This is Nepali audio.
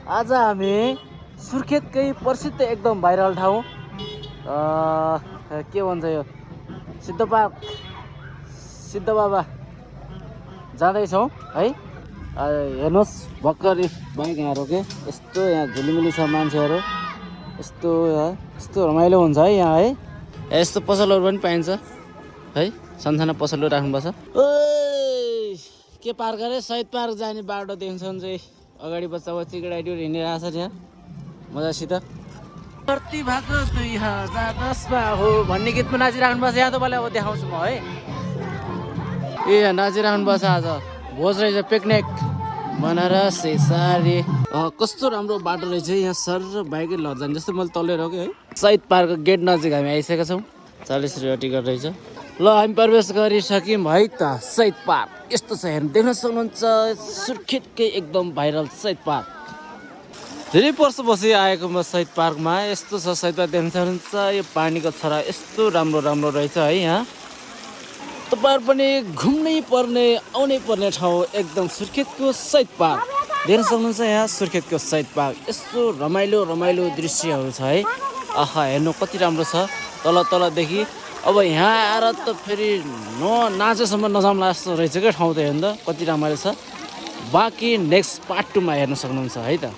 आज हामी सुर्खेतकै प्रसिद्ध एकदम भाइरल ठाउँ के भन्छ यो सिद्ध बाबा जाँदैछौँ है। हेर्नुहोस् भर्खरै बाइक यहाँ रोके, यस्तो यहाँ झुलिमुली छ मान्छेहरू, यस्तो रमाइलो हुन्छ है यहाँ है। यस्तो पसलहरू पनि पाइन्छ है, सानसानो पसलहरू राख्नुपर्छ। के पार्क अरे शहीद पार्क जाने बाटो देखिन्छ चाहिँ अगाडि बच्चा केटाकेटीहरू हिँडिरहेको छ यहाँ मजासित। धरती भएको 2010मा हो भन्ने गीतमा नाचिराख्नु पर्छ यहाँ। तपाईँलाई अब देखाउँछु म है। ए नाचिराख्नु पर्छ आज भोज रहेछ, पिकनिक बनारस सारी। कस्तो राम्रो बाटो रहेछ यहाँ, सर बाइकै लजाने जस्तो मैले तलै रोकेँ है। शहीद पार्क गेट नजिक हामी आइसकेका छौँ। 40 रुपियाँ टिकट रहेछ। ल हामी प्रवेश गरिसक्यौँ है त शहीद पार्क। यस्तो छ हेर्नु, देख्न सक्नुहुन्छ सुर्खेतकै एकदम भाइरल शहीद पार्क। धेरै वर्षपछि आएको म शहीद पार्कमा। यस्तो छ शहीद पार्क, देख्न सक्नुहुन्छ यो पानीको छरा यस्तो राम्रो रहेछ है। यहाँ तपाईँहरू पनि घुम्नै पर्ने आउनै पर्ने ठाउँ एकदम सुर्खेतको शहीद पार्क। देख्न सक्नुहुन्छ यहाँ सुर्खेतको शहीद पार्क, यस्तो रमाइलो दृश्यहरू छ है। आहा हेर्नु कति राम्रो छ तलदेखि। अब यहाँ आएर त फेरि नाचेसम्म नजाम्ला जस्तो रहेछ क्या ठाउँ त। हेर्नु त कति रमाइलो छ। बाँकी नेक्स्ट पार्ट 2मा हेर्न सक्नुहुन्छ है त।